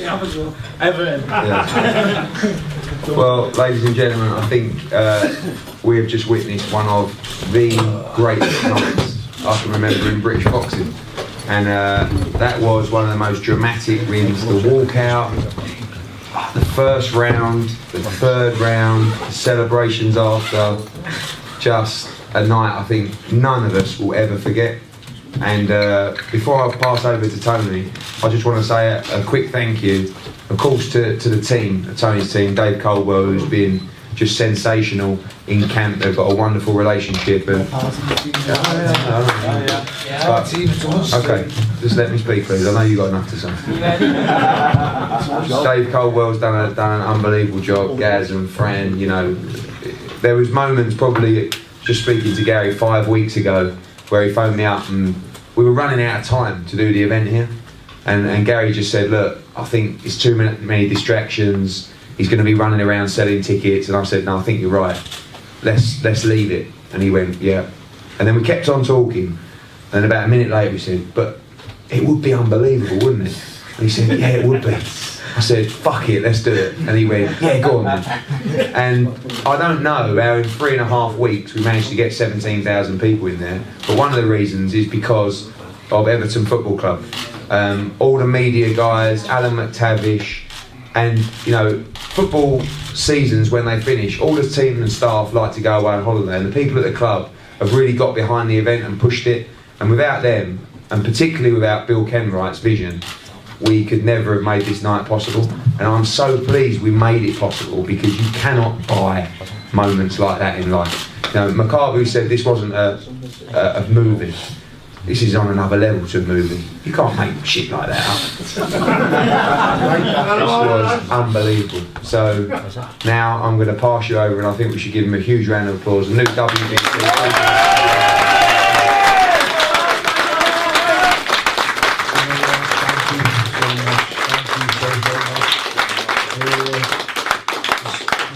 Everton. Yeah. Well, ladies and gentlemen, I think we have just witnessed one of the greatest nights I can remember in British boxing. And that was one of the most dramatic wins. The walkout, the first round, the third round, the celebrations after. Just a night I think none of us will ever forget. And before I pass over to Tony, I just want to say a quick thank you, of course, to the team, Tony's team, Dave Caldwell, who's been just sensational in camp. They've got a wonderful relationship. And okay, just let me speak, please. I know you've got enough to say. Dave Caldwell's done an unbelievable job. Gaz and Fran, you know, there was moments, probably just speaking to Gary 5 weeks ago, where he phoned me up and we were running out of time to do the event here, and Gary just said, look, I think it's too many distractions, he's going to be running around selling tickets. And I said, no, I think you're right, let's leave it. And he went, yeah. And then we kept on talking, and about a minute later we said, but it would be unbelievable, wouldn't it? And he said, yeah, it would be. I said, fuck it, let's do it. And he went, yeah, go on then. And I don't know how in 3.5 weeks we managed to get 17,000 people in there, but one of the reasons is because of Everton Football Club. All the media guys, Alan McTavish, and you know, football seasons when they finish, all the team and staff like to go away on holiday, and the people at the club have really got behind the event and pushed it, and without them, and particularly without Bill Kenwright's vision, we could never have made this night possible. And I'm so pleased we made it possible, because you cannot buy moments like that in life. You know, Makabu said this wasn't a movie. This is on another level to a movie. You can't make shit like that up. This was unbelievable. So now I'm going to pass you over, and I think we should give him a huge round of applause. A new WBC.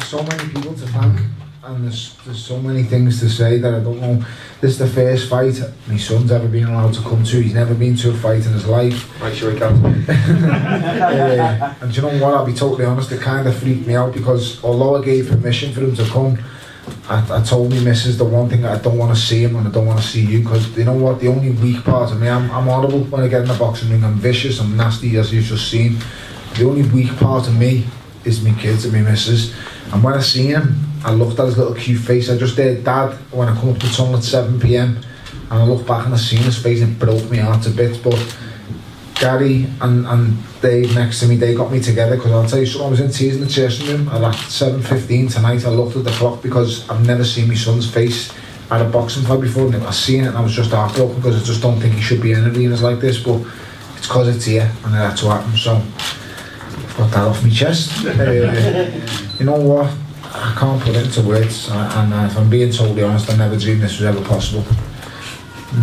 So many people to thank, and there's so many things to say that I don't know. This is the first fight my son's ever been allowed to come to. He's never been to a fight in his life. Make sure he comes. And do you know what, I'll be totally honest, it kind of freaked me out, because although I gave permission for him to come, I told me missus the one thing, that I don't want to see him and I don't want to see you, because you know what, the only weak part of me, I'm horrible when I get in the boxing ring. I'm vicious, I'm nasty, as you've just seen. The only weak part of me is my kids and my missus. And when I seen him, I looked at his little cute face. I just heard Dad when I come up the tunnel at 7 PM, and I looked back and I seen his face, and it broke me heart to bits. But Gary and Dave next to me, they got me together, because I'll tell you something, I was in tears in the dressing room at 7:15 tonight. I looked at the clock, because I've never seen my son's face at a boxing fight before, and I seen it and I was just heartbroken, because I just don't think he should be in arenas like this, but it's because it's here and it had to happen. So I've got that off my chest. You know what, I can't put it into words, and if I'm being totally honest, I never dreamed this was ever possible.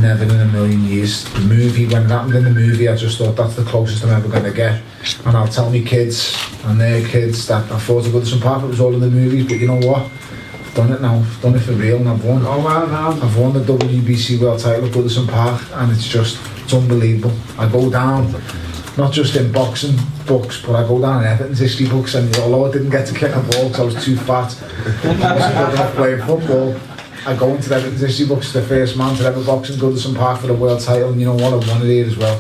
Never in a million years. The movie, when it happened in the movie, I just thought that's the closest I'm ever going to get. And I'll tell me kids and their kids that I thought I got some part, it was all in the movies, but you know what? I've done it now. I've done it for real, and I've won. Oh wow, now. I've won the WBC World title at Goodison Park, and it's unbelievable. I go down, not just in boxing books, but I go down in Everton's history books, and although I didn't get to kick a ball because I was too fat, I wasn't good enough playing football, I go into the Everton's history books, the first man to ever box in Goodison Park for the world title, and you know what, I won it here as well.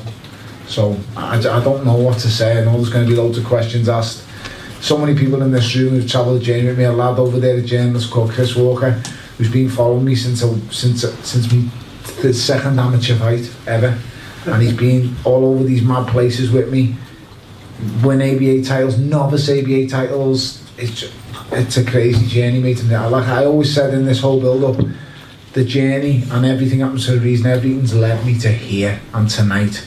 So I don't know what to say. I know there's going to be loads of questions asked. So many people in this room who've travelled the journey with me. A lad over there, a journalist called Chris Walker, who's been following me since the second amateur fight ever, and he's been all over these mad places with me. Win ABA titles, novice ABA titles. It's a crazy journey, mate. And like I always said in this whole build-up, the journey and everything happens for a reason. Everything's led me to here and tonight.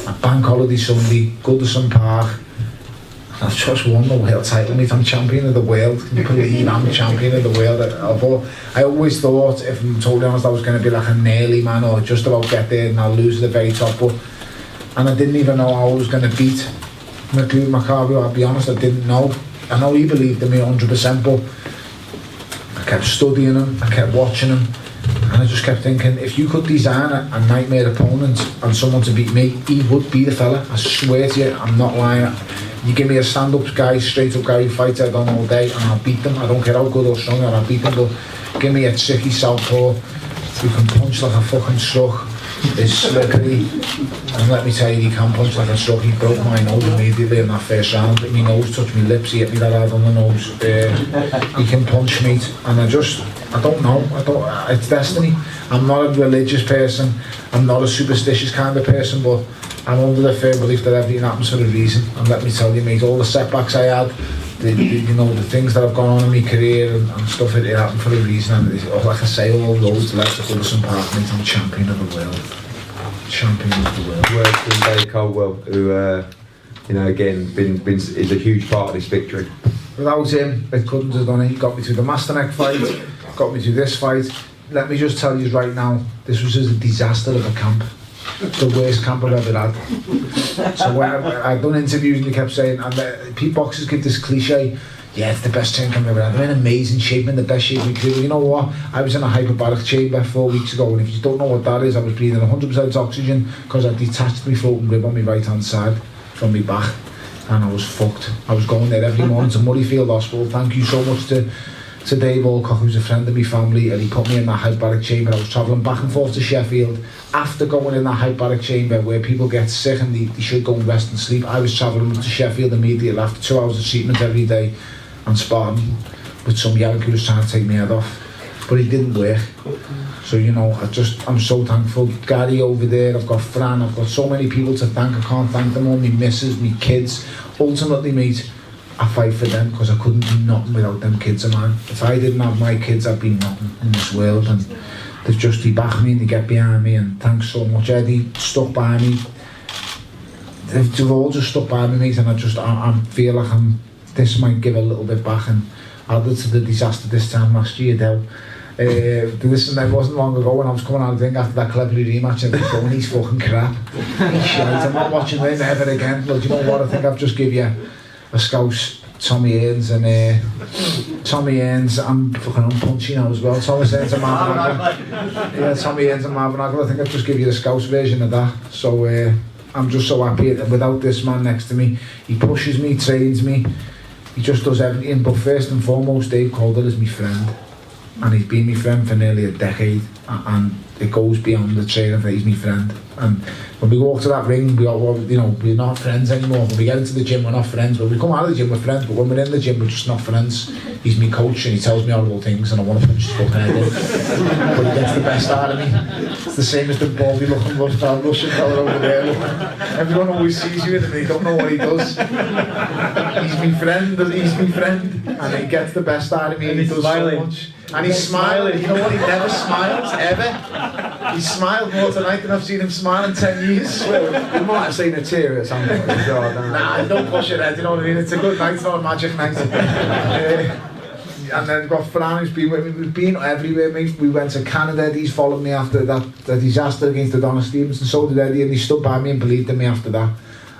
A bank holiday Sunday, Goodison Park. I've just won the world title, mate. I'm champion of the world. Can you believe I'm champion of the world? I always thought, if I'm totally honest, I was going to be like a nearly man, or just about get there and I'll lose at the very top. And I didn't even know how I was going to beat Makabu. I'll be honest, I didn't know. I know he believed in me 100%, but I kept studying him, I kept watching him, and I just kept thinking, if you could design a nightmare opponent and someone to beat me, he would be the fella. I swear to you, I'm not lying. You give me a stand-up guy, straight-up guy who fights head on all day, and I'll beat them. I don't care how good or strong, I'll beat them. But give me a tricky southpaw who can punch like a fucking truck, is slippery, and let me tell you, he can punch like a truck. He broke my nose immediately in that first round. My nose touched my lips, he hit me that hard on the nose. He can punch, mate, and I don't know, it's destiny. I'm not a religious person, I'm not a superstitious kind of person, but I'm under the firm belief that everything happens for a reason. And let me tell you, mate, all the setbacks I had, the things that have gone on in my career and stuff, it happened for a reason. And like I say, all roads led to Goodison Park, mate. I'm champion of the world. Champion of the world. Words from Dave Caldwell, who, again, is a huge part of this victory. Without him, it couldn't have done it. He got me through the Masterneck fight, got me through this fight. Let me just tell you right now, this was just a disaster of a camp. The worst camp I've ever had. So when I've done interviews and they kept saying, and Pete boxers give this cliche, yeah, it's the best training camp I've ever had. They're in amazing shape, in the best shape we could. You know what? I was in a hyperbaric chamber 4 weeks ago, and if you don't know what that is, I was breathing 100% oxygen because I detached my floating rib on my right hand side from my back, and I was fucked. I was going there every morning to Murrayfield Hospital. Thank you so much to Dave Alcock, who's a friend of my family, and he put me in that hyperbaric chamber. I was travelling back and forth to Sheffield after going in that hyperbaric chamber where people get sick and they should go and rest and sleep. I was travelling to Sheffield immediately after 2 hours of treatment every day and sparring with some yank who was trying to take my head off, but it didn't work. So I'm so thankful. Gary over there, I've got Fran, I've got so many people to thank. I can't thank them all. My missus, my kids. Ultimately, mate, I fight for them because I couldn't do nothing without them kids of mine. If I didn't have my kids, I'd be nothing in this world, and they've just backed me and they get behind me, and thanks so much. Eddie stuck by me. They've all just stuck by me, mate, and I feel like this might give a little bit back, and added to the disaster this time last year, Del. It wasn't long ago when I was coming out of the ring after that Cleverly rematch and going, he's fucking crap. He's shite, I'm not watching him ever again. Well, do you know what? I think I've just give you a Scouse Tommy Earns, and Tommy Earns, I'm fucking unpunchy now as well. Tommy Earns and Marvin Hagler. Yeah, Tommy Earns and Marvin Hagler. I think I've just give you the Scouse version of that. So I'm just so happy without this man next to me. He pushes me, trains me, he just does everything. But first and foremost, Dave Calder is my friend, and he's been my friend for nearly a decade, and it goes beyond the training. He's my friend, and when we walk to that ring, we're not friends anymore. When we get into the gym, we're not friends. When we come out of the gym, we're friends, but when we're in the gym, we're just not friends. He's my coach and he tells me horrible things and I want to punch his fucking head in. But he gets the best out of me. It's the same as the baldy looking Russian fella over there. Everyone always sees you with him and they don't know what he does. He's my friend, and he gets the best out of me, and he does smiling. So much. And he's smiling. You know what? He never smiles, ever. He smiled more tonight than I've seen him smile in 10 years. Well, you might have seen a tear at some point. Nah, don't push it, Ed, you know what I mean? It's a good night, it's not a magic night. And then got Fran, who's been with me. We've been everywhere, mate. We went to Canada. Eddie's followed me after that disaster against Adonis Stevens, and so did Eddie, and he stood by me and believed in me after that.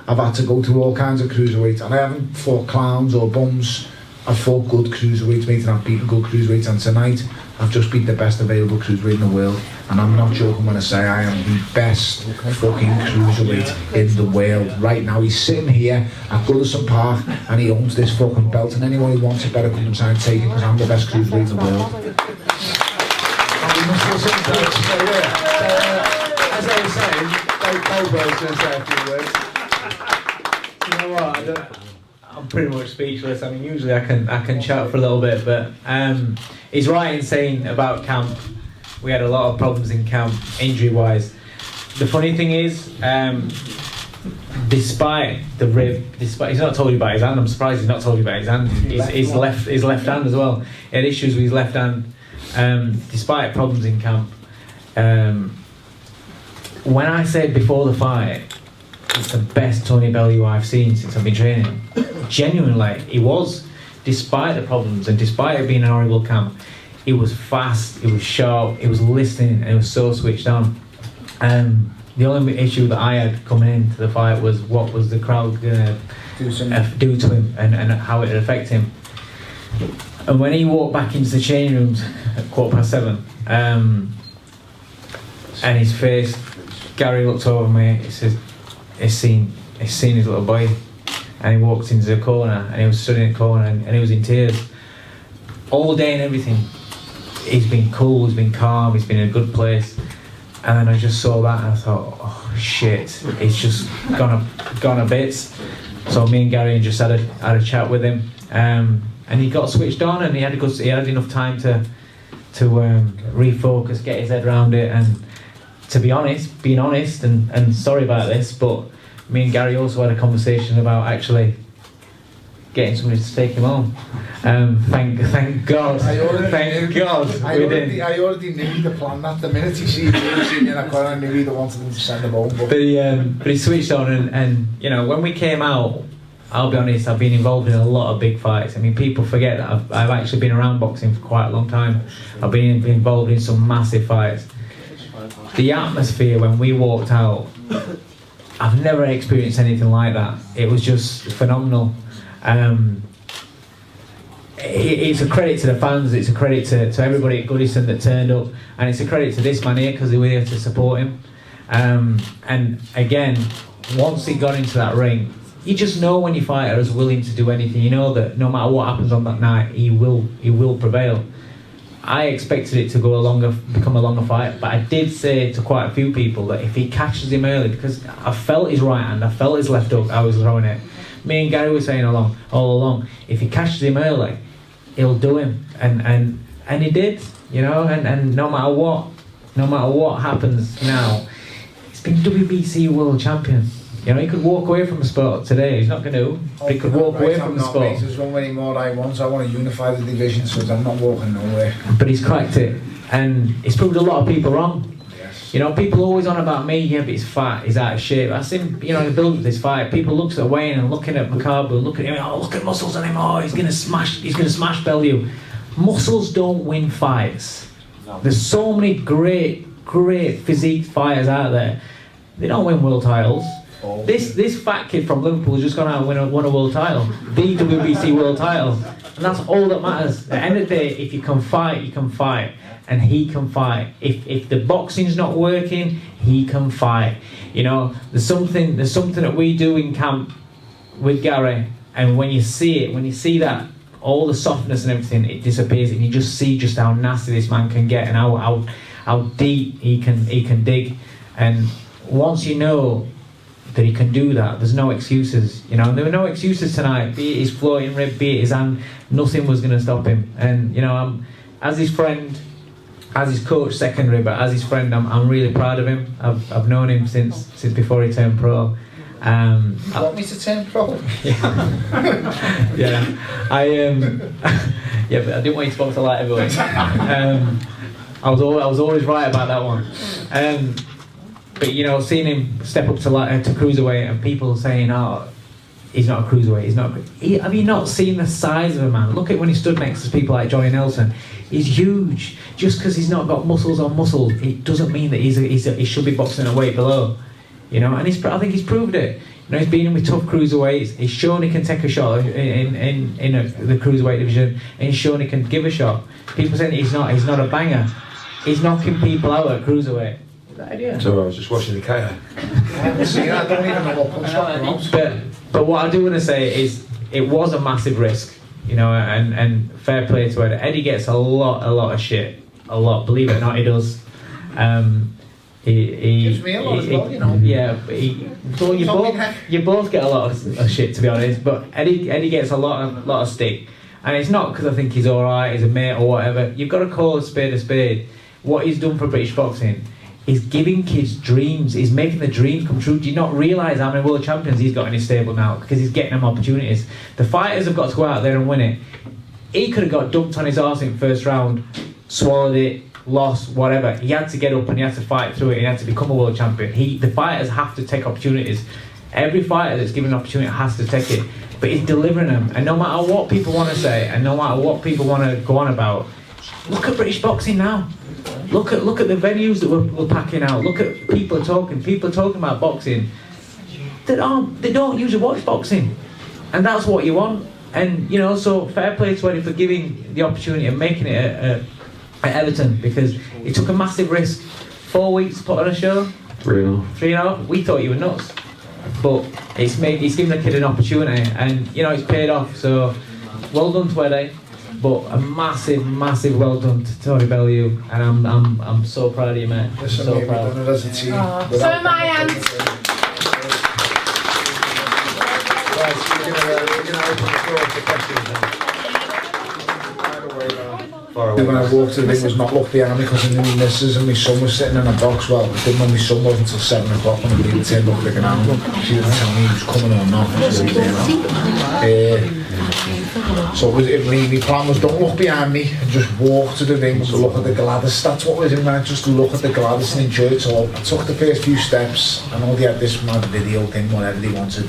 I've had to go to all kinds of cruiserweights, and I haven't fought clowns or bums. I've fought good cruiserweights, mate, and I've beaten good cruiserweights, and tonight I've just beat the best available cruiserweight in the world, and I'm not joking when I say I am the best fucking cruiserweight in the world right now. He's sitting here at Goodison Park and he owns this fucking belt, and anyone who wants it better come and try and take it, because I'm the best cruiserweight in the world. As I was saying, Dave was going to say a few words. You know what? I'm pretty much speechless. I mean, usually I can chat for a little bit, but he's right in saying about camp. We had a lot of problems in camp, injury-wise. The funny thing is, despite the rib, he's not told you about his hand. I'm surprised he's not told you about his hand. His left hand as well. He had issues with his left hand, despite problems in camp. When I said before the fight, it's the best Tony Bellew I've seen since I've been training. Genuinely, he was, despite the problems and despite it being an horrible camp. He was fast, he was sharp, he was listening, and he was so switched on. The only issue that I had coming into the fight was what was the crowd going to do to him and how it would affect him. And when he walked back into the changing rooms at 7:15, and his face, Gary looked over me, he says, he's seen his little boy. and he walked into the corner, and he was stood in the corner, and he was in tears all day and everything. He's been cool, he's been calm, he's been in a good place. And then I just saw that and I thought, oh shit, it's just gone a bits. So me and Gary just had a chat with him, and he got switched on, and he had enough time to refocus, get his head around it. And to be honest, being honest, and sorry about this, but me and Gary also had a conversation about actually getting somebody to take him home. Thank God. Thank God. I already knew the plan that the minute he seen in a corner, I knew he wanted him to send him home. But he switched on, and you know, when we came out, I'll be honest, I've been involved in a lot of big fights. I mean, people forget that I've actually been around boxing for quite a long time. I've been involved in some massive fights. The atmosphere when we walked out, I've never experienced anything like that. It was just phenomenal. It's a credit to the fans, it's a credit to everybody at Goodison that turned up, and it's a credit to this man here because they were here to support him. And again, once he got into that ring, you just know when your fighter is willing to do anything. You know that no matter what happens on that night, he will prevail. I expected it to become a longer fight, but I did say to quite a few people that if he catches him early, because I felt his right hand, I felt his left hook, I was throwing it. Me and Gary were saying all along, if he catches him early, he'll do him, and he did, you know. And no matter what happens now, he's been WBC world champion. You know, he could walk away from the sport today. He's not going to. But he could walk away from the sport. There's one many more I want. So I want to unify the division, so I'm not walking nowhere. But he's cracked it, and he's proved a lot of people wrong. You know, people always on about me, yeah, but he's fat, he's out of shape. I seen, you know, the build of this fight, people looks at Wayne and looking at Makabu, looking at him, oh, look at muscles on him, oh, he's gonna smash Bellew. Muscles don't win fights. No. There's so many great physique fighters out there. They don't win world titles. Oh. This fat kid from Liverpool has just gone out and won a world title, the WBC world title, and that's all that matters. At the end of the day, if you can fight, you can fight, and he can fight. If the boxing's not working, he can fight. You know, there's something that we do in camp with Gary, and when you see that all the softness and everything, it disappears, and you just see just how nasty this man can get and how deep he can dig. And once you know that he can do that, there's no excuses, you know. And there were no excuses tonight, be it his floating rib, be it his hand, nothing was going to stop him. And you know, I'm, as his friend, as his coach secondary, but as his friend, I'm really proud of him. I've known him since before he turned pro. You want me to turn pro? Yeah, yeah. Yeah, but I didn't want you to box a light heavyweight. I was always right about that one. But you know, seeing him step up to cruiserweight, and people saying, "Oh, he's not a cruiserweight. He's not." Have you not seen the size of a man? Look at when he stood next to people like Johnny Nelson. He's huge. Just because he's not got muscles on muscles, it doesn't mean that he should be boxing a weight below. You know, and I think he's proved it. You know, he's been in with tough cruiserweights. He's shown he can take a shot in the cruiserweight division, and he's shown he can give a shot. People saying he's not a banger. He's knocking people out at cruiserweight. Idea. So I was just watching the KO. I don't even know what punch. But what I do want to say is it was a massive risk, you know, and fair play to Eddie. Eddie gets a lot of shit, a lot. Believe it or not, he does. He gives me a lot as well, you know. Yeah, but you both get a lot of shit, to be honest. But Eddie gets a lot of stick, and it's not because I think he's all right, he's a mate or whatever. You've got to call a spade a spade. What he's done for British boxing. He's giving kids dreams. He's making the dream come true. Do you not realise how many world champions he's got in his stable now? Because he's getting them opportunities. The fighters have got to go out there and win it. He could have got dumped on his arse in the first round, swallowed it, lost, whatever. He had to get up and he had to fight through it. He had to become a world champion. The fighters have to take opportunities. Every fighter that's given an opportunity has to take it. But he's delivering them. And no matter what people want to say, and no matter what people want to go on about, look at British boxing now. Look at the venues that we're packing out. Look at people talking about boxing. They don't usually watch boxing, and that's what you want. And you know, so fair play to Eddie for giving the opportunity and making it at Everton, because he took a massive risk. 4 weeks to put on a show. 3.5. 3.5. We thought you were nuts. but it's given the kid an opportunity, and you know it's paid off. So well done to Eddie, but a massive well done to Tony Bellew, and I'm so proud of you, mate. I'm so proud. Done it as a team. So am I, and Right, we're gonna open the floor for questions then. When I walked to the ring was not looked behind me because I knew my missus and my son was sitting in a box. Well, I didn't know my son wasn't until 7 o'clock when the leader turned up looking at him. She didn't tell me he was coming or not. So my plan was don't look behind me and just walk to the ring and look at the Gladys. That's what was in mind, just to look at the Gladys and enjoy it. So I took the first few steps. I know they had this mad video thing, whatever they wanted.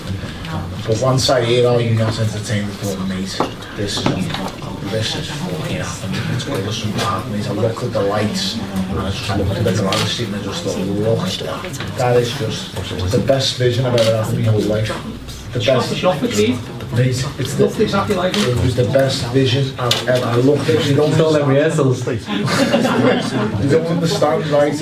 But once I hear, oh, you're not entertained, I thought, mate, this is fucking happening. It's going to some part, mate. I looked at the lights and I just looked at the Gladys and I just thought, look at that. That is just the best vision I've ever had in my whole life. The best. Mate, it's exactly like it was the best vision I've ever. I looked at it. You don't all rehearsals. You don't understand, right?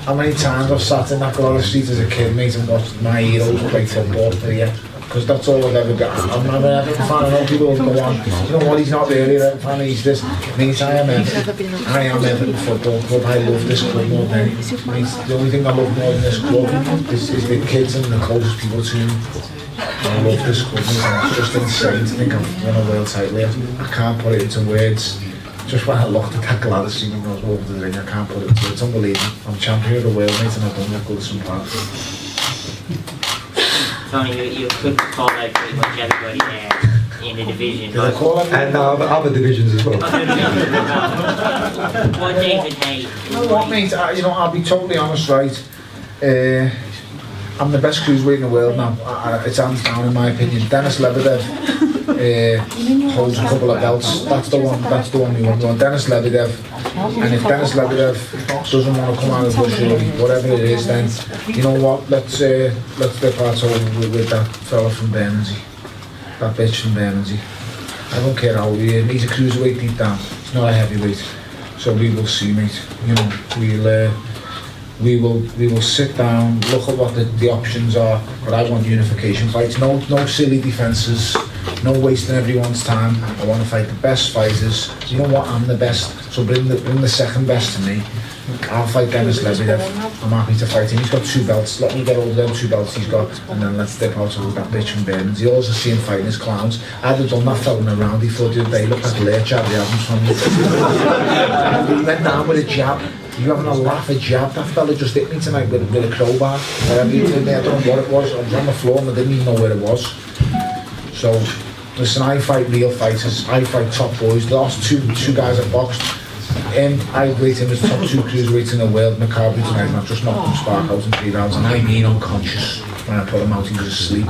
How many times I've sat in that Gladys street as a kid, mate, and watched my heroes play football for you. Because that's all I've ever got. I'm an Everton fan. I know people will go on, you know what, he's not really an Everton fan, he's this. Mate, I am Everton Football Club. I love this club more than anything. Mate, the only thing I love more than this club is the kids and the closest people to me. I love this club, mate, and it's just insane to think I've won a world title here. I can't put it into words. Just when I looked at that Gladys scene and I was walking to the ring, I can't put it into words. It's unbelievable. I'm champion of the world, mate, and I've done that good some part. Tony, you could call out pretty much everybody there in the division. Did I call it? And other divisions as well. What David Hay? You know what, mate? I'll be totally honest, right? I'm the best cruiserweight in the world now. It's hands down, in my opinion. Dennis Lebedev holds a couple of belts. That's the one we want. Dennis Lebedev. And if Dennis Lebedev doesn't want to come out of the bush or whatever it is, then you know what? Let's dip our toe with that fella from Bermondsey, that bitch from Bermondsey. I don't care how he is. He's a cruiserweight deep down. He's not a heavyweight. So we will see, mate. You know, we will sit down, look at what the options are. But I want unification fights. No silly defences. No wasting everyone's time. I want to fight the best fighters. You know what? I'm the best. So bring the second best to me. I'll fight Dennis Lebedev. I'm happy to fight him. He's got 2 belts. Let me get all them 2 belts he's got, and then let's dip out with that bitch from Bermondsey. He also see him fighting his clowns. I'd have done that fella in a round. He thought the other day, look like Lurch Abby Adams from me. He went down with a jab. You having a laugh, a jab? That fella just hit me tonight with a crowbar. Whatever he did me, I don't know what it was. I was on the floor and I didn't even know where it was. So, listen, I fight real fighters. I fight top boys. The last two guys I boxed, I rate him as top 2 cruiserweights in the world. Makabu tonight, not just knocked him spark out in 3 rounds. And I mean unconscious. When I put him out, he was asleep.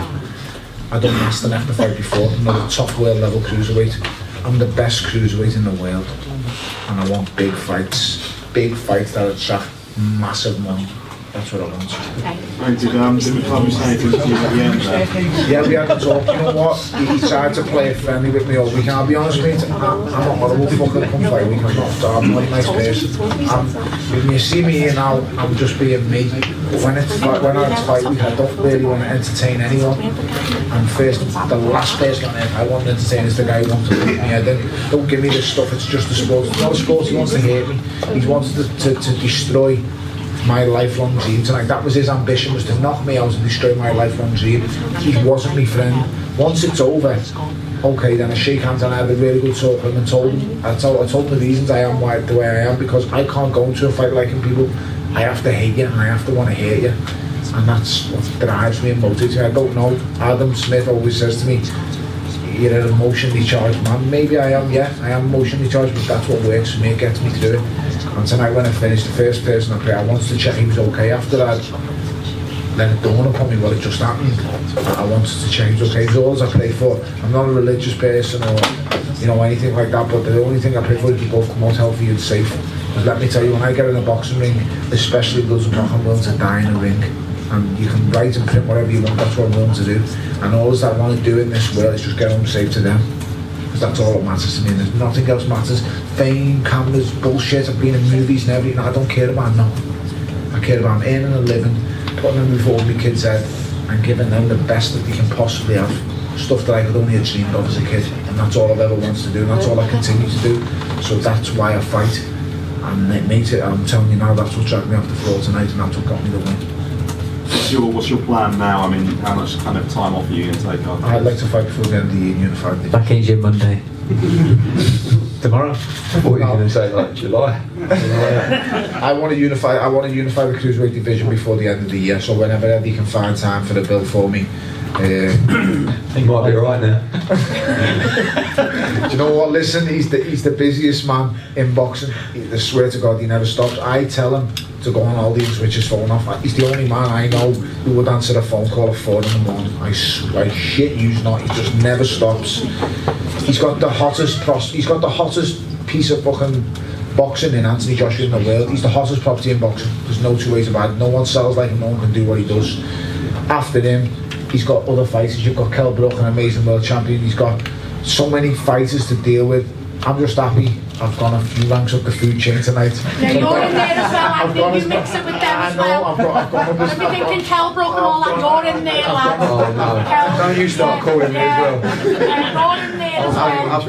I done Master Neck the fight before. Another top world level cruiserweight. I'm the best cruiserweight in the world. And I want big fights. Big fights that attract massive money. That's what I want. Did Makabu say anything to you at the end there? Yeah, we had a talk. You know what? He tried to play it friendly with me all week. I'll be honest, mate. I'm a horrible fucker come fight week. I'm not a nice person. When you see me here now, I'm just being me. But when I fight week, I don't really want to entertain anyone. And the last person on earth I want to entertain is the guy who wants to beat me. Don't give me this stuff. It's just a sport. It's not a sport. He wants to hate me. He wants to destroy my lifelong dream tonight. That was his ambition, was to knock me out and destroy my lifelong dream. He wasn't my friend. Once it's over, okay, then I shake hands and I had a really good talk with him and told him the reasons I am the way I am, because I can't go into a fight liking people. I have to hate you and I have to want to hate you. And that's what drives me and motivates me. I don't know. Adam Smith always says to me, you're an emotionally charged man. Maybe I am, yeah. I am emotionally charged, but that's what works for me. It gets me through it. And tonight when I finished, the first person I prayed, I wanted to check he was okay. After that, let it dawn upon me what had just happened. I wanted to check he was okay. It's all I pray for. I'm not a religious person or anything like that, but the only thing I pray for is you both come out healthy and safe. Because let me tell you, when I get in a boxing ring, especially Bloods and Rock, I'm willing to die in a ring. And you can write and print whatever you want, that's what I'm willing to do. And all that I want to do in this world is just get home safe to them. Because that's all that matters to me, and there's nothing else matters. Fame, cameras, bullshit, I've been in movies and everything, I don't care about nothing. I care about earning a living, putting them before my kids' head and giving them the best that they can possibly have. Stuff that I could only have dreamed of as a kid, and that's all I've ever wanted to do, and that's all I continue to do. So that's why I fight, and it makes it. I'm telling you now, that's what dragged me off the floor tonight, and that's what got me the win. What's your plan now? I mean, how much kind of time off are you going to take on? I'd like to fight before the end of the year, unified. Back in gym Monday. Tomorrow. I thought you were going to say like July. I want to unify the cruiserweight division before the end of the year. So whenever Eddie can find time for the bill for me. He might be alright now. Do you know what? Listen, he's the busiest man in boxing. I swear to God, he never stops. I tell him to go on holiday and switch his phone off. He's the only man I know who would answer a phone call at 4 in the morning. I shit you's not. He just never stops. He's got the hottest piece of fucking boxing in Anthony Joshua in the world. He's the hottest property in boxing. There's no two ways about it. No one sells like him. No one can do what he does. After him, he's got other fighters. You've got Kell Brook, an amazing world champion. He's got so many fighters to deal with. I'm just happy I've gone a few ranks up the food chain tonight. Now you're in there as well, Andy. You mix it with them as well. I've gone up I've been thinking Kell Brook and all that. You're in there, lad. Oh no. Don't you start calling me as well. You're in there as well. I've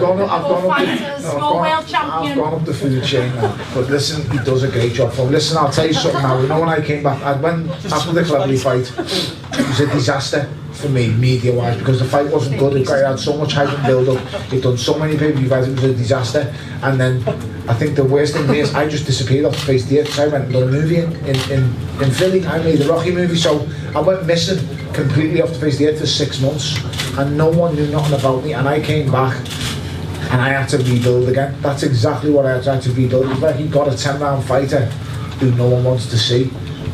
gone up the food chain now. But listen, he does a great job for him. Listen, I'll tell you something now. You know when I came back, after the Cleverly fight, it was a disaster for me, media-wise, because the fight wasn't good. It had so much hype and build-up. He'd done so many pay-per-view fights, it was a disaster. And then I think the worst thing is I just disappeared off the face of the earth. I went and done a movie in Philly. I made the Rocky movie, so I went missing completely off the face of the earth for 6 months, and no one knew nothing about me. And I came back, and I had to rebuild again. That's exactly what I had to rebuild. It was like he got a 10-round fighter who no one wants to see.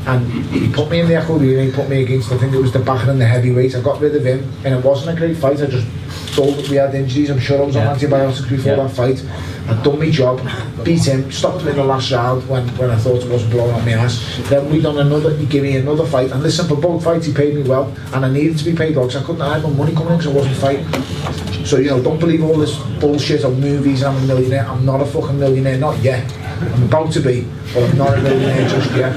And he put me in the Echo Arena, he put me against, I think it was the backer and the heavyweight. I got rid of him, and it wasn't a great fight. I just told that we had injuries. I'm sure I was on antibiotics before that fight. I'd done my job, beat him, stopped him in the last round when I thought it wasn't blowing on my ass. Then he gave me another fight. And listen, for both fights he paid me well, and I needed to be paid well because I had no money coming in because I wasn't fighting. So, don't believe all this bullshit of movies and I'm a millionaire. I'm not a fucking millionaire, not yet. I'm about to be, but I'm not a millionaire just yet.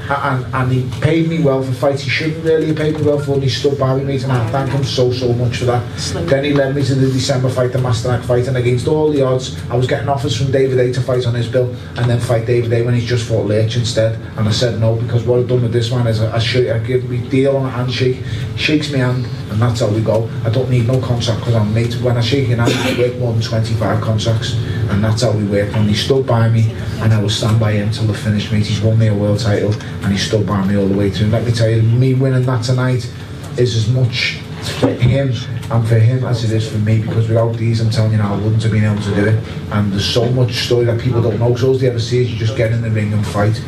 And he paid me well for fights he shouldn't really have paid me well for, and he stood by me, mate, and I thank him so much for that. Then he led me to the December fight, the Masternak fight, and against all the odds I was getting offers from David A to fight on his bill and then fight David A when he's just fought Lurch instead, and I said no, because what I've done with this man is I give me deal on a handshake, shakes my hand, and that's how we go. I don't need no contract because I'm mate. When I shake your hand I work more than 25 contracts, and that's how we work. And he stood by me, and I will stand by him till the finish, mate. He's won me a world title, and he stood by me all the way through. And let me tell you, me winning that tonight is as much for him and for him as it is for me, because without these, I'm telling you now, I wouldn't have been able to do it. And there's so much story that people don't know, because all they ever see is you just get in the ring and fight.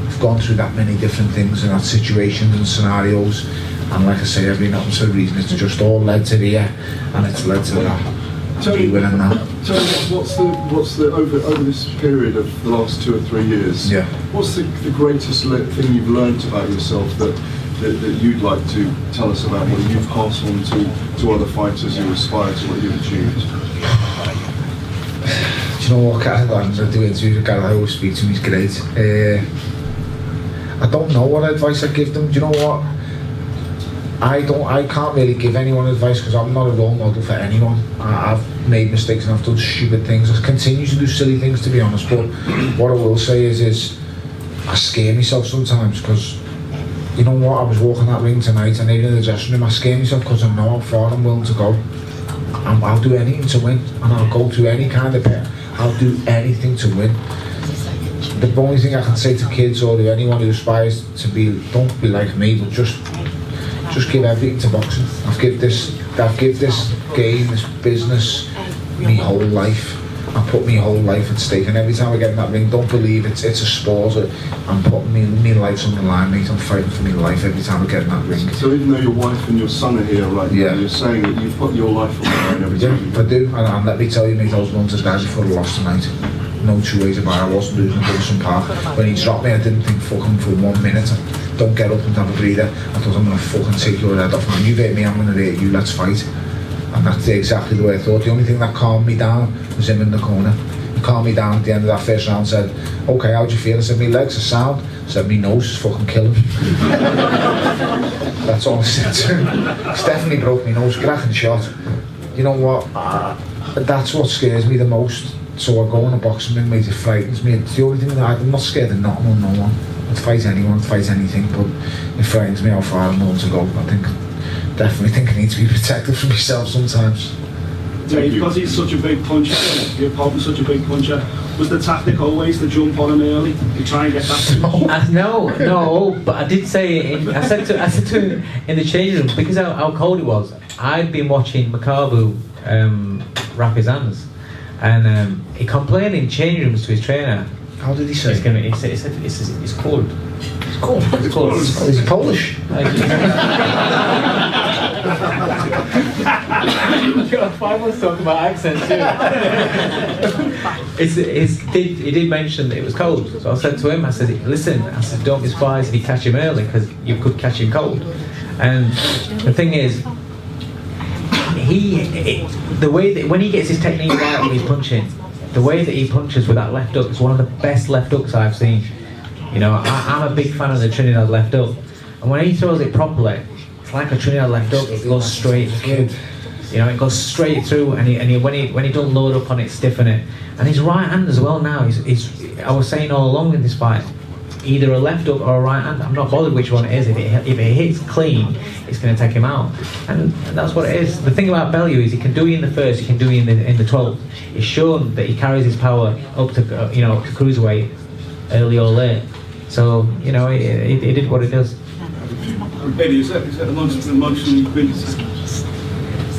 I've gone through that many different things and that situations and scenarios, and like I say, every happens for a reason. It's just all led to here, and it's led to that. Tony, winning that. What's the over this period of the last 2 or 3 years? Yeah. What's the greatest thing you've learned about yourself that you'd like to tell us about, what you've passed on to other fighters who aspire to what you've achieved? Do you know what, Kat? I do interviews with Gary, I always speak to him, he's great. I don't know what advice I'd give them. Do you know what? I can't really give anyone advice because I'm not a role model for anyone. I've made mistakes and I've done stupid things. I continue to do silly things, to be honest, but what I will say is I scare myself sometimes, because you know what, I was walking that ring tonight and even in the dressing room I scare myself because I know how far I'm willing to go. I'll do anything to win, and I'll go to any kind of bet. I'll do anything to win. The only thing I can say to kids or to anyone who aspires to be, don't be like me, but just give everything to boxing. I've give this game, this business, my whole life. I put my whole life at stake, and every time I get in that ring, don't believe it's a sport. I'm putting my life on the line, mate. I'm fighting for my life every time I get in that ring. So even though your wife and your son are here right now, you're saying that you've put your life on the line every time? Yeah, I do, and let me tell you, mate, I was going to die before the loss tonight. No two ways about it. I wasn't losing Goodison Park. When he dropped me, I didn't think fucking for 1 minute. Don't get up and have a breather. I thought, I'm going to fucking take your head off, man. You've hit me, I'm going to hit you, let's fight. And that's exactly the way I thought. The only thing that calmed me down was him in the corner. He calmed me down at the end of that first round, said, okay, how do you feel? I said, my legs are sound. I said, my nose is fucking killing me. That's all I said to him. It's definitely broke my nose, cracking shot. You know what? That's what scares me the most. So I go in a boxing ring, mate, it frightens me. It's the only thing that I'm not scared of nothing or no one. I'd fight anyone, I'd fight anything, but it frightens me how far I'm willing to go. Definitely think I need to be protective for myself sometimes. Yeah, because he's such a big puncher, your opponent's such a big puncher, was the tactic always to jump on him early to try and get that? No, but I did say, I said to him in the changing room, because how cold it was, I'd been watching Makabu wrap his hands, and he complained in changing rooms to his trainer. How did he say? He said it's cold. It's cold. It's cold. Is he Polish? I was talking about accents too. He did mention that it was cold, so I said to him, I said, listen, don't be surprised if you catch him early, because you could catch him cold. And the thing is, the way that when he gets his technique right when he's punching, the way that he punches with that left hook is one of the best left hooks I've seen. You know, I'm a big fan of the Trinidad left hook, and when he throws it properly, it's like a Trinidad left hook. It goes straight through. You know, it goes straight through, and when he don't load up on it, stiffen it. And his right hand as well now. I was saying all along in this fight, either a left hook or a right hand. I'm not bothered which one it is. If it hits clean, it's going to take him out, and that's what it is. The thing about Bellew is he can do it in the first, he can do it in the 12th. It's shown that he carries his power up to to cruiserweight, early or late. So he did what he does. Eddie, is that emotionally wins?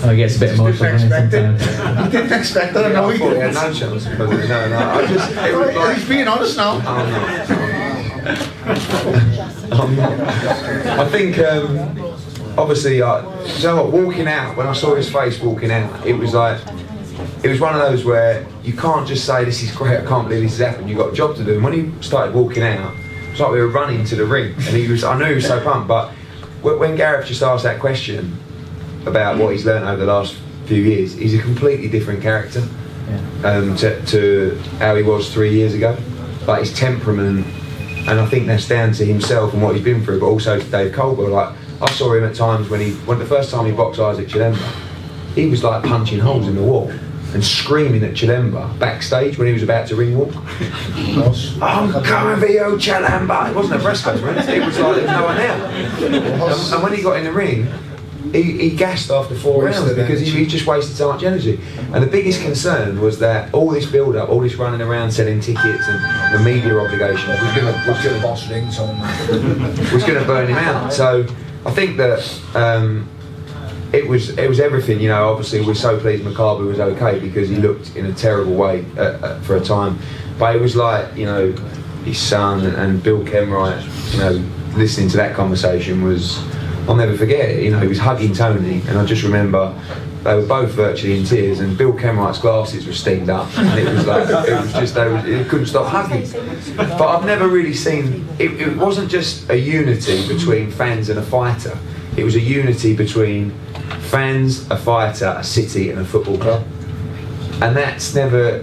Oh, he gets a bit emotional sometimes. He didn't expect that. No, he thought he had didn't. no chance. But no, I just. It was like, He's being honest now. I'm not. I think, obviously, walking out, when I saw his face walking out, it was like, it was one of those where you can't just say, this is great, I can't believe this has happened, you've got a job to do. And when he started walking out, it's like we were running to the ring, and I knew he was so pumped. But when Gareth just asked that question about what he's learned over the last few years, he's a completely different character to how he was 3 years ago. Like his temperament, and I think that's down to himself and what he's been through, but also to Dave Colbert. Like I saw him at times when the first time he boxed Isaac Chilemba, he was like punching holes in the wall and screaming at Chilemba backstage when he was about to ring walk. I'm coming for you, Chilemba. It wasn't a press conference, it was like there was no one there. And when he got in the ring, he gassed after 4 rounds because he just wasted so much energy. And the biggest concern was that all this build-up, all this running around selling tickets and the media obligation was going to boss rings on was going to burn him out. So I think that it was everything. Obviously we're so pleased Makabu was okay because he looked in a terrible way for a time. But it was like his son and Bill Kenwright. Listening to that conversation was. I'll never forget it. He was hugging Tony, and I just remember they were both virtually in tears, and Bill Kenwright's glasses were steamed up, and it was like he couldn't stop hugging. But I've never really seen it wasn't just a unity between fans and a fighter. It was a unity between fans, a fighter, a city, and a football club. And that's never,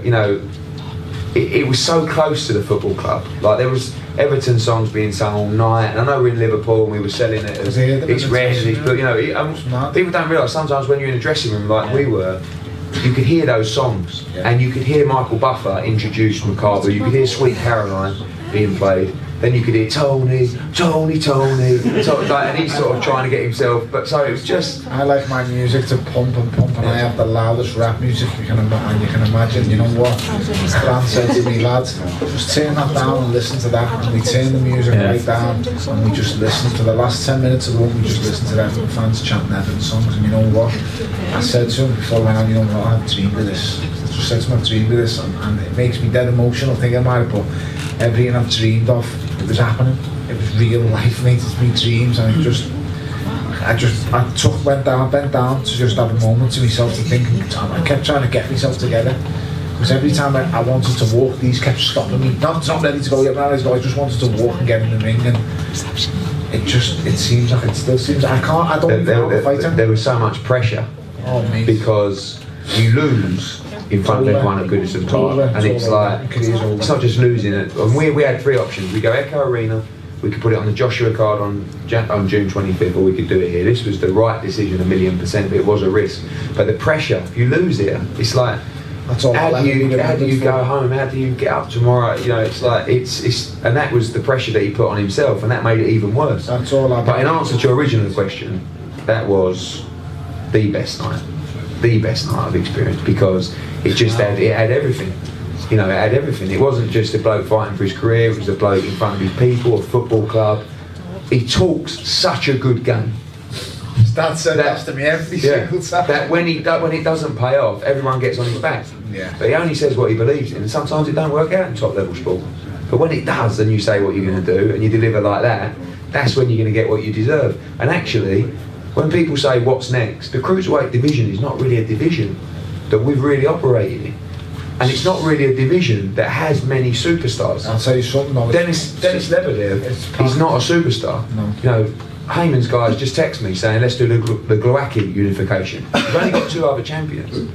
it was so close to the football club. Like there was Everton songs being sung all night, and I know we're in Liverpool and we were selling it as it's red, but people don't realise sometimes when you're in a dressing room like we were, you could hear those songs, and you could hear Michael Buffer introduce Makabu, you could hear Sweet Caroline being played, then you could hear Tony, and he's sort of trying to get himself, but so it was just... I like my music to pump, and I have the loudest rap music you can imagine. You know what? Fran said to me, lads, just turn that down and listen to that, and we turn the music right down, and we just listen for the last 10 minutes of the room, we just listen to the fans chanting Everton songs, and you know what? I said to him before I went on, you know what, I've dreamed of this. I just said to him, I've dreamed of this, and it makes me dead emotional thinking about it, but everything I've dreamed of, it was happening. It was real life, mate. It's my dreams, and I bent down to just have a moment to myself to think. I kept trying to get myself together because every time I wanted to walk, these kept stopping me. Not ready to go yet, I just wanted to walk and get in the ring, and it still seems I don't know how to fight him. There was so much pressure Oh, mate. because you lose in front of everyone at Goodison Park, and it's like, it's not just losing it. And we had three options. We go Echo Arena, we could put it on the Joshua card on June 25th, or we could do it here. This was the right decision, 1,000,000%, but it was a risk. But the pressure, if you lose it, it's like, That's all how do you go home? How do you get up tomorrow? You know, it's like, and that was the pressure that he put on himself, and that made it even worse. That's all I But in answer to your original question, that was the best night I've experienced, because it had everything. You know, it had everything. It wasn't just a bloke fighting for his career, it was a bloke in front of his people, a football club. He talks such a good game. That said that to me every single time. That when it doesn't pay off, everyone gets on his back. Yeah. But he only says what he believes in, and sometimes it don't work out in top level sport. But when it does, and you say what you're going to do, and you deliver like that, that's when you're going to get what you deserve. And actually, when people say what's next, the cruiserweight division is not really a division that we've really operated in. And it's not really a division that has many superstars. I'll tell you something. Dennis Lebedev, he's not a superstar. No. You know, Heyman's guys just text me saying, let's do the Glowacki unification. We've only got two other champions.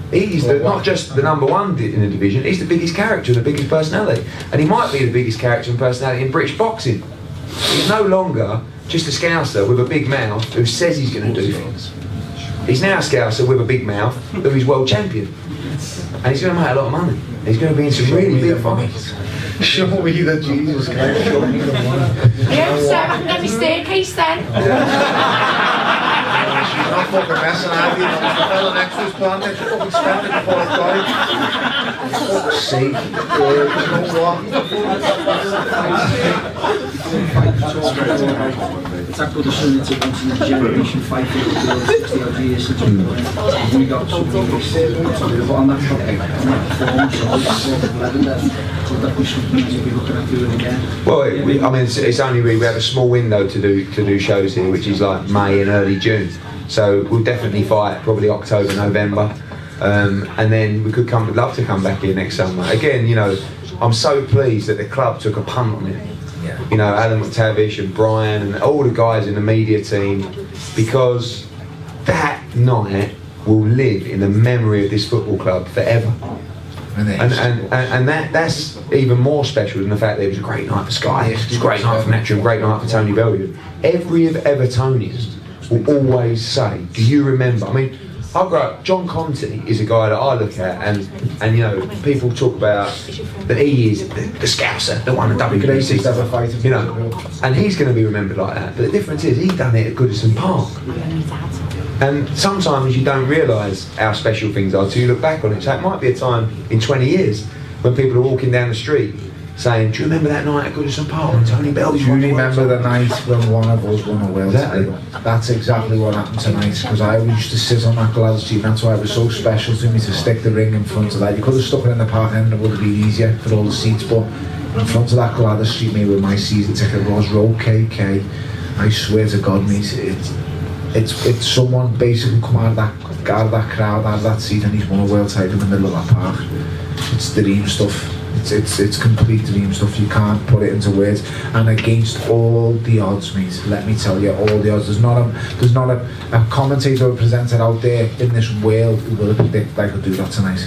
He's not just the number one in the division, he's the biggest character and the biggest personality. And he might be the biggest character and personality in British boxing. He's no longer just a scouser with a big mouth who says he's going to do things. He's now a scouser with a big mouth who is world champion. And he's going to make a lot of money. He's going to be in some really big fights. Show me the Jesus Christ, show me the money. Yeah, so I can get my staircase then. She's not fucking messing out here. The fella next to us planned it, she fucking spent it before it died. For fuck's sake. You know what? It's that good as soon as it's once in a generation fight for the girls 60 odd years since we got something but on that Well, I mean, it's only we have a small window to do shows here, which is like May and early June. So we'll definitely fight probably October, November, and then we'd love to come back here next summer. Again, you know, I'm so pleased that the club took a punt on it. You know, Alan McTavish and Brian and all the guys in the media team, because that night will live in the memory of this football club forever. And that's even more special than the fact that it was a great night for Sky, it was a great night for Metro, a great night for Tony Bellew. Every Evertonian will always say, do you remember? I mean, I grew up, John Conte is a guy that I look at, and you know, people talk about that he is the scouser, the one that WBC, you know, and he's going to be remembered like that. But the difference is, he done it at Goodison Park. And sometimes you don't realise how special things are till you look back on it. So it might be a time in 20 years when people are walking down the street saying, do you remember that night at Goodison Park when Tony Bellew? Do you remember the night when one of us won a world title? That's exactly what happened tonight, because I used to sit on that glass seat, and that's why it was so special to me to stick the ring in front of that. You could have stuck it in the park end, it would have been easier for all the seats, but in front of that Gladys Street, me with my season ticket was row KK. I swear to God, mate, it's someone basically come out of that crowd, out of that seat, and he's won a world title in the middle of that park. It's dream stuff. It's complete dream stuff. You can't put it into words. And against all the odds, mate, let me tell you, all the odds. There's not a commentator or presenter out there in this world who will predict I could do that tonight.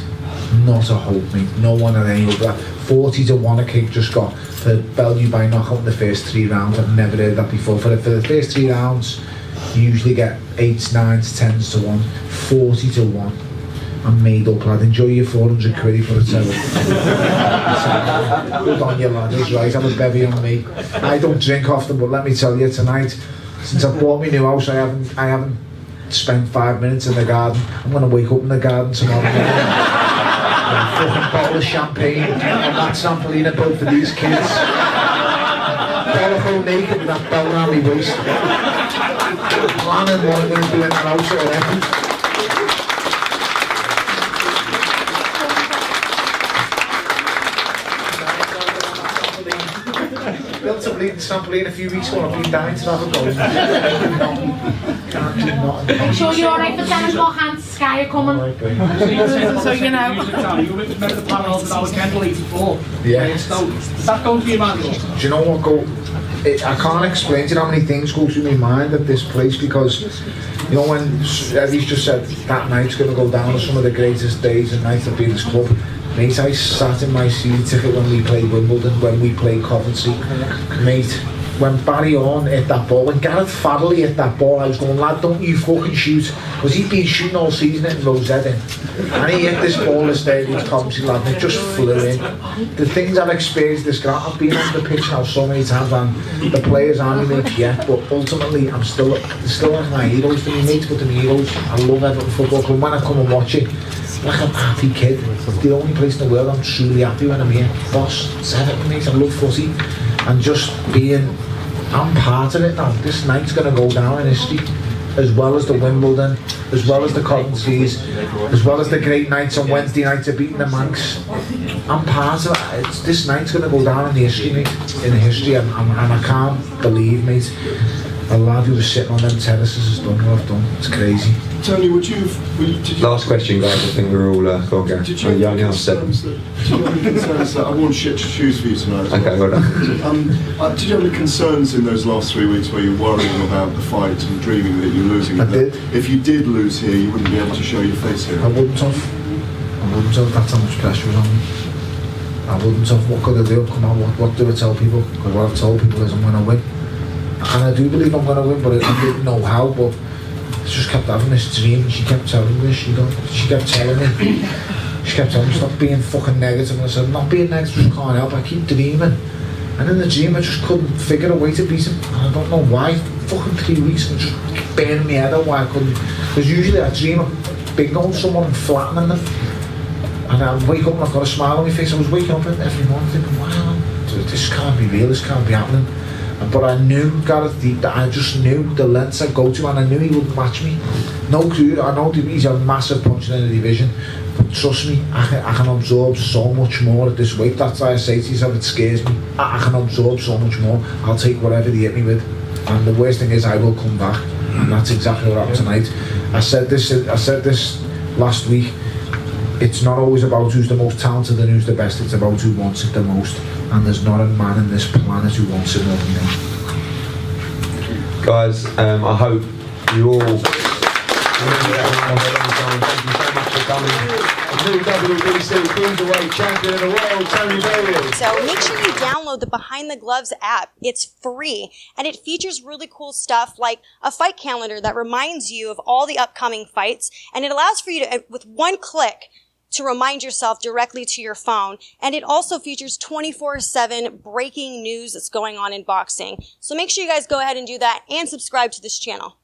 Not a hope, mate. No one at any other. 40 to 1 a kick just got for Bellew by knockout in the first 3 rounds. I've never heard that before. For the first 3 rounds, you usually get 8s, 9s, 10s to 1, 40 to 1. I'm made up, lad. Enjoy your 400 quid for a towel. Good on you, lad. It's right. Have a bevy on me. I don't drink often, but let me tell you, tonight, since I've bought my new house, I haven't spent 5 minutes in the garden. I'm going to wake up in the garden tomorrow morning. A fucking bottle of champagne and that Sampolina built for these kids. Bellew naked with that belt around my waist. Planning what I'm going to do in that house already. Built a bleeding Sampolina a few weeks ago, I've been dying to have a go. Can't do nothing. I'm sure you're alright for 10 o'clock, hands Sky are coming. So you know. You remember the panel that I was Kendall 84? Yeah. Is that going to be a man? Do you know what I can't explain to you how many things go through my mind at this place, because You know, when Eddie's just said that night's going to go down as some of the greatest days and nights of being this club, mate, I sat in my season ticket when we played Wimbledon, when we played Coventry. Mate, when Barry Orn hit that ball, when Gareth Fadley hit that ball, I was going, lad, don't you fucking shoot. Because he'd been shooting all season hitting Rosette in. And he hit this ball this day against Coventry, lad, and it just flew in. The things I've experienced this ground, I've been on the pitch now so many times, and the players aren't my mates yet, but ultimately, I'm still like my heroes to me, mates, but to me heroes. I love Everton Football Club. When I come and watch it, like I'm a happy kid. It's the only place in the world I'm truly happy when I'm here. Boss, it's Everton, mate, I love footy. And just being, I'm part of it now. This night's going to go down in history, as well as the Wimbledon, as well as the Coventry's, as well as the great nights on Wednesday nights of beating the Manx. I'm part of it. This night's going to go down in the history, mate, in the history, and I can't believe, mate, a lad who was sitting on them terraces has done what I've done. It's crazy. Tony, did you Last question, guys. I think we're all gone, Gary. Did you have any concerns that I wore shit shoes for you tonight? Okay, well done. Did you have any concerns in those last 3 weeks where you're worrying about the fight and dreaming that you're losing? I did. If you did lose here, you wouldn't be able to show your face here. I wouldn't have. That's how much pressure was on me. I wouldn't have. What could I do? Come on, what do I tell people? Because what I've told people is I'm going to win. And I do believe I'm going to win, but I didn't know how. But I just kept having this dream. She kept telling me, she kept telling me, stop being fucking negative. And I said, I'm not being negative, I can't help, I keep dreaming. And in the dream I just couldn't figure a way to beat him. And I don't know why. Fucking 3 weeks and just burning my head out why I couldn't. Because usually I dream of big on someone and flattening them. And I wake up and I've got a smile on my face. I was waking up every morning thinking, wow, this can't be real, this can't be happening. But I knew Gareth deep, that I just knew the lengths I'd go to, and I knew he wouldn't match me. No clue. I know he's a massive puncher in the division, but trust me, I can absorb so much more at this weight. That's why I say to yourself, it scares me. I can absorb so much more. I'll take whatever they hit me with, and the worst thing is I will come back, and that's exactly what happened tonight. I said this last week. It's not always about who's the most talented and who's the best. It's about who wants it the most. And there's not a man in this planet who wants it more than me. Guys, I hope you all remember that. Thank you so much for coming. New WBC Cruiserweight Champion of the World, Tony Bellew. So make sure you download the Behind the Gloves app. It's free, and it features really cool stuff like a fight calendar that reminds you of all the upcoming fights, and it allows for you to, with one click, to remind yourself directly to your phone. And it also features 24/7 breaking news that's going on in boxing. So make sure you guys go ahead and do that and subscribe to this channel.